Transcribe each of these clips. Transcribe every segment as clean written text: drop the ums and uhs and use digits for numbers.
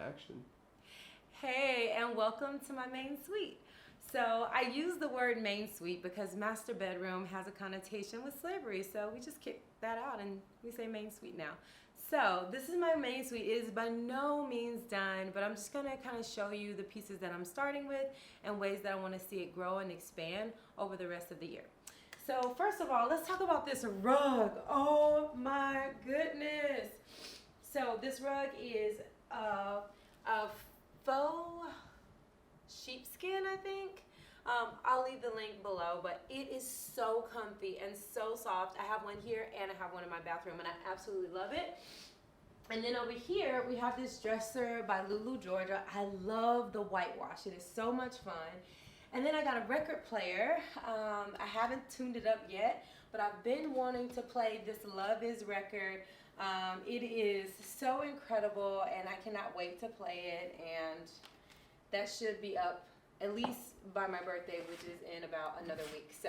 action. Hey, and welcome to my main suite. So I use the word main suite because master bedroom has a connotation with slavery. So we just kick that out and we say main suite now. So this is my main suite. It is by no means done, but I'm just gonna kind of show you the pieces that I'm starting with and ways that I want to see it grow and expand over the rest of the year. So first of all, let's talk about this rug. Oh my goodness. So this rug is a faux sheepskin, I think. I'll leave the link below, but it is so comfy and so soft. I have one here and I have one in my bathroom, and I absolutely love it. And then over here, we have this dresser by Lulu, Georgia. I love the whitewash. It is so much fun. And then I got a record player. I haven't tuned it up yet, but I've been wanting to play this Love Is record. It is so incredible, and I cannot wait to play it. And that should be up at least by my birthday, which is in about another week. So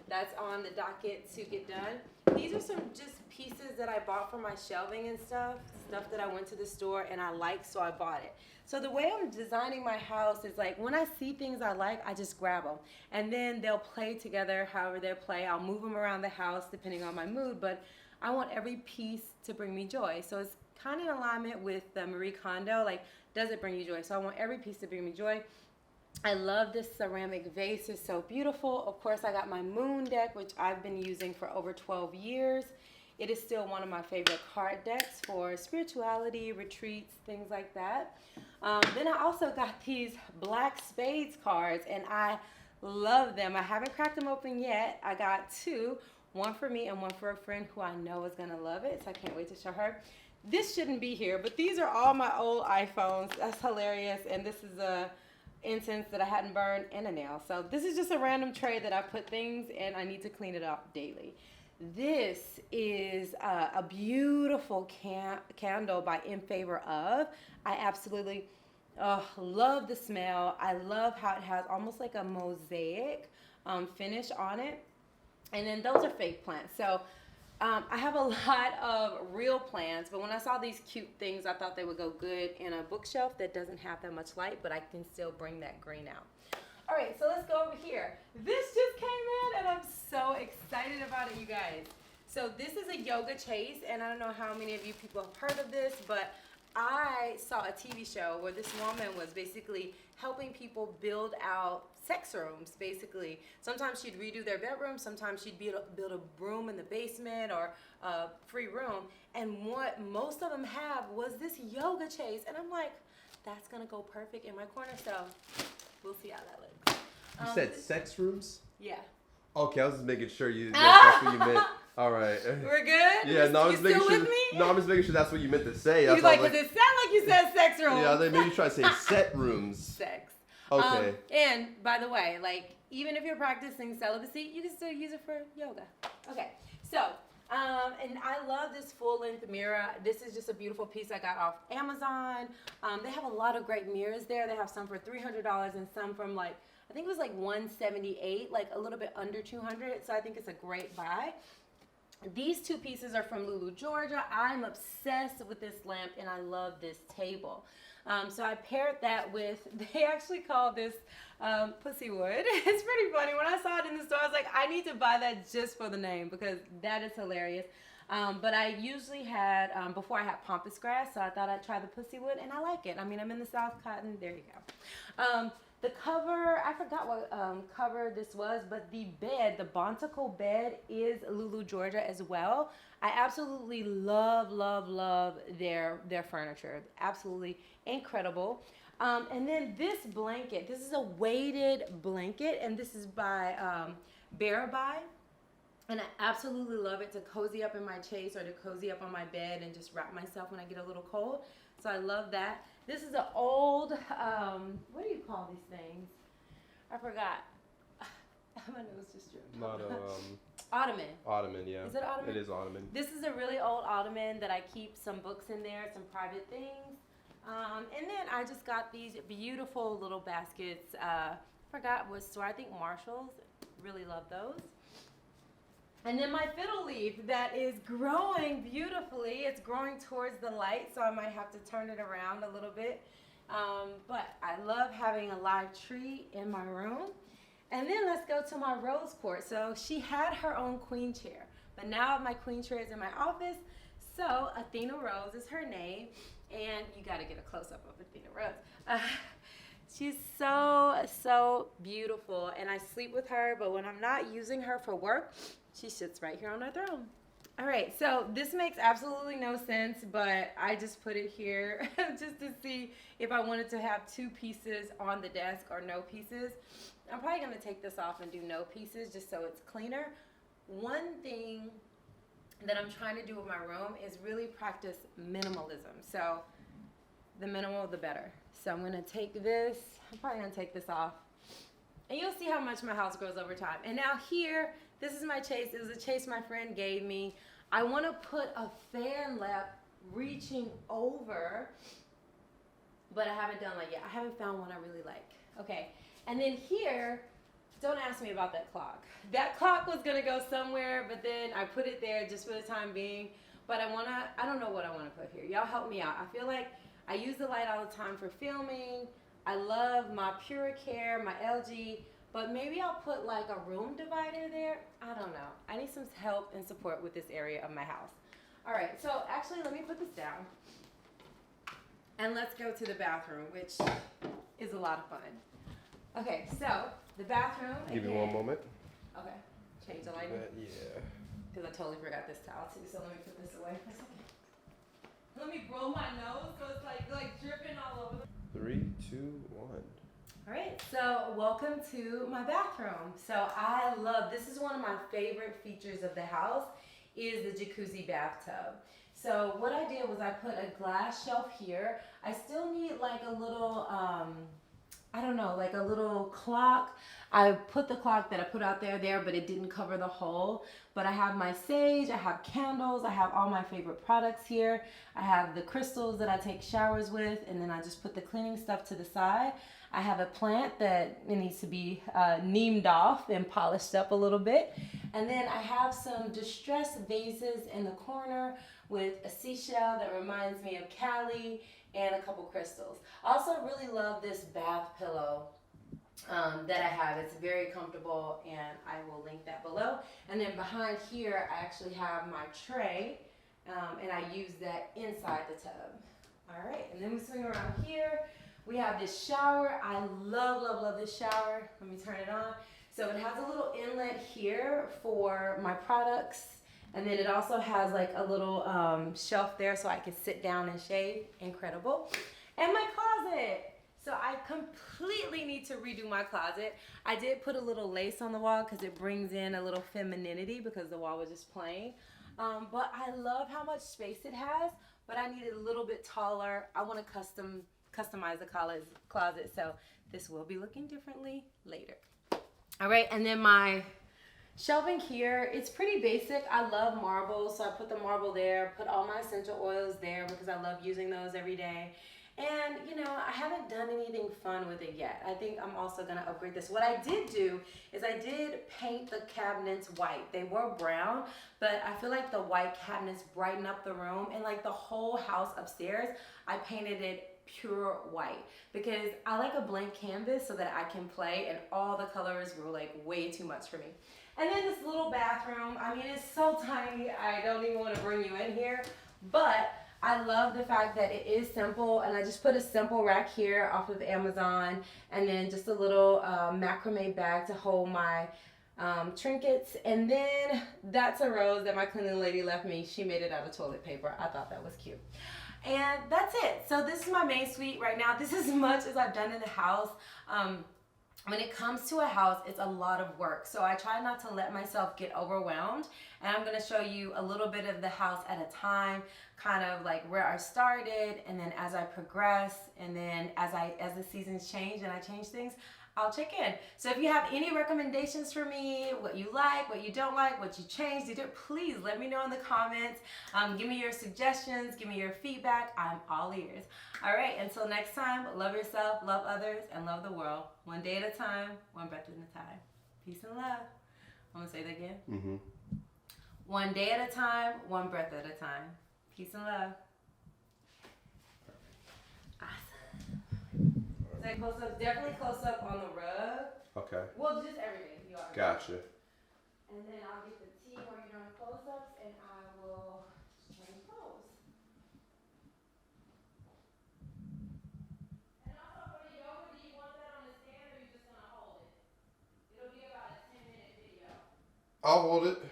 that's on the docket to get done. These are some just pieces that I bought for my shelving and stuff that I went to the store and I liked, so I bought it. So the way I'm designing my house is like when I see things I like, I just grab them. And then they'll play together however they play. I'll move them around the house depending on my mood, but I want every piece to bring me joy. So it's kind of in alignment with Marie Kondo, like, does it bring you joy? So I want every piece to bring me joy. I love this ceramic vase. It's so beautiful. Of course, I got my moon deck, which I've been using for over 12 years. It is still one of my favorite card decks for spirituality, retreats, things like that. Then I also got these black spades cards, and I love them. I haven't cracked them open yet. I got two, one for me and one for a friend who I know is going to love it, so I can't wait to show her. This shouldn't be here, but these are all my old iPhones. That's hilarious, and this is a incense that I hadn't burned and a nail. So this is just a random tray that I put things, and I need to clean it up daily. This is a beautiful candle by In Favor Of. I absolutely love the smell. I love how it has almost like a mosaic finish on it. And then those are fake plants. So I have a lot of real plants, but when I saw these cute things, I thought they would go good in a bookshelf that doesn't have that much light, but I can still bring that green out. All right, so let's go over here. This just came in, and I'm so excited about it, you guys. So this is a yoga chase, and I don't know how many of you people have heard of this, but I saw a TV show where this woman was basically helping people build out sex rooms, basically. Sometimes she'd redo their bedroom, sometimes she'd build a room in the basement or a free room, and what most of them have was this yoga chase, and I'm like, that's gonna go perfect in my corner, so we'll see how that looks. You said sex rooms? Yeah. Okay, I was just making sure that's what you meant. All right. We're good? Yeah, no, I'm just making still sure. with me? No, I'm just making sure that's what you meant to say. You like, does it sound like you said sex room? Yeah, I think maybe you try to say set rooms. Sex. Okay. And by the way, like, even if you're practicing celibacy, you can still use it for yoga. Okay, so, and I love this full-length mirror. This is just a beautiful piece I got off Amazon. They have a lot of great mirrors there. They have some for $300 and some from like, I think it was like $178, like a little bit under $200. So I think it's a great buy. These two pieces are from Lulu, Georgia. I'm obsessed with this lamp, and I love this table. So I paired that with, they actually call this pussy wood. It's pretty funny. When I saw it in the store, I was like, I need to buy that just for the name because that is hilarious. But I usually had, before I had pampas grass, so I thought I'd try the pussy wood, and I like it. I mean, I'm in the South Cotton. There you go. The cover, I forgot what cover this was, but the bed, the Bonticle bed is Lulu, Georgia as well. I absolutely love, love, love their furniture. Absolutely incredible. And then this blanket, this is a weighted blanket, and this is by Barabai. And I absolutely love it to cozy up in my chase or to cozy up on my bed and just wrap myself when I get a little cold. So I love that. This is an old, what do you call these things? I forgot. My nose just dripped. Not Ottoman. Ottoman, yeah. Is it ottoman? It is ottoman. This is a really old ottoman that I keep some books in there, some private things. And then I just got these beautiful little baskets. Forgot what store. I think Marshall's. Really love those. And then my fiddle leaf that is growing beautifully. It's growing towards the light, so I might have to turn it around a little bit. But I love having a live tree in my room. And then let's go to my rose quartz. So she had her own queen chair, but now my queen chair is in my office. So Athena Rose is her name, and you got to get a close-up of Athena Rose. She's so beautiful, and I sleep with her, but when I'm not using her for work, she sits right here on her throne. All right, so this makes absolutely no sense, but I just put it here just to see if I wanted to have two pieces on the desk or no pieces. I'm probably going to take this off and do no pieces just so it's cleaner. One thing that I'm trying to do with my room is really practice minimalism. So the minimal, the better. So I'm going to take this. I'm probably going to take this off. And you'll see how much my house grows over time. And now here, this is my chase. It was a chase my friend gave me. I want to put a fan lap reaching over, but I haven't done that yet. I haven't found one I really like. Okay. And then here, don't ask me about that clock. That clock was going to go somewhere, but then I put it there just for the time being. But I don't know what I want to put here. Y'all help me out. I feel like I use the light all the time for filming. I love my Puricare, my LG, but maybe I'll put like a room divider there. I don't know. I need some help and support with this area of my house. All right, so actually let me put this down. And let's go to the bathroom, which is a lot of fun. Okay, so the bathroom. Give me one moment. Okay, change the lighting. Yeah. Because I totally forgot this towel too, so let me put this away for a second. Let me blow my nose so it's like dripping all over. 3, 2, 1. All right, so welcome to my bathroom. So I love, this is one of my favorite features of the house is the jacuzzi bathtub. So what I did was I put a glass shelf here. I still need like a little, I don't know, like a little clock. I put the clock that I put out there, but it didn't cover the hole. But I have my sage, I have candles, I have all my favorite products here. I have the crystals that I take showers with, and then I just put the cleaning stuff to the side. I have a plant that it needs to be neemed off and polished up a little bit. And then I have some distressed vases in the corner with a seashell that reminds me of Cali and a couple crystals. I also really love this bath pillow that I have. It's very comfortable, and I will link that below. And then behind here, I actually have my tray, and I use that inside the tub. All right, and then we swing around here. We have this shower. I love this shower. Let me turn it on. So it has a little inlet here for my products, and then it also has like a little shelf there so I can sit down and shave. Incredible. And my closet. So I completely need to redo my closet. I did put a little lace on the wall because it brings in a little femininity because the wall was just plain. But I love how much space it has, but I need it a little bit taller. I want to customize the closet, so this will be looking differently later. All right, and then my shelving here, it's pretty basic. I love marble, so I put the marble there, put all my essential oils there because I love using those every day. And, you know, I haven't done anything fun with it yet. I think I'm also going to upgrade this. What I did do is I did paint the cabinets white. They were brown, but I feel like the white cabinets brighten up the room. And like the whole house upstairs, I painted it pure white because I like a blank canvas so that I can play, and all the colors were like way too much for me. And then this little bathroom, I mean, it's so tiny. I don't even want to bring you in here, but I love the fact that it is simple, and I just put a simple rack here off of Amazon, and then just a little macrame bag to hold my trinkets. And then that's a rose that my cleaning lady left me. She made it out of toilet paper. I thought that was cute. And that's it. So this is my main suite right now. This is as much as I've done in the house. When it comes to a house, it's a lot of work. So I try not to let myself get overwhelmed. And I'm gonna show you a little bit of the house at a time, kind of like where I started, and then as I progress, and then as the seasons change and I change things, I'll check in. So if you have any recommendations for me, what you like, what you don't like, what you changed, please let me know in the comments. Give me your suggestions, give me your feedback. I'm all ears. All right, until next time, love yourself, love others, and love the world. One day at a time, one breath at a time. Peace and love. I'm gonna say that again. One day at a time, one breath at a time. Peace and love. Awesome. So close up, definitely close up on the rug. Okay. Well, just everything. You are. Gotcha. And then I'll get the tea while you're doing close-ups, and I will change clothes. And also for the yoga, do you want that on the stand, or are you just gonna hold it? It'll be about a 10-minute video. I'll hold it. Okay.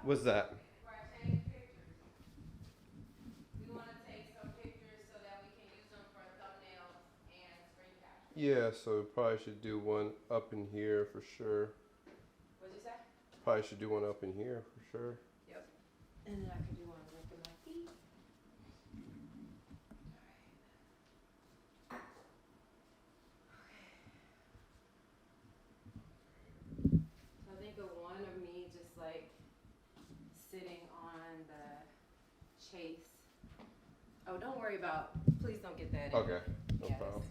What's that? Where I changed pictures. We want to take some pictures so that we can use them for thumbnails and screen capture. Yeah, so probably should do one up in here for sure. What'd you say? Probably should do one up in here for sure. Yep. And then I could do one lifting my feet. Alright. Okay. So think of one of me just like sitting on the chase. Oh, don't worry about, please don't get that in. Okay, no Yes. problem.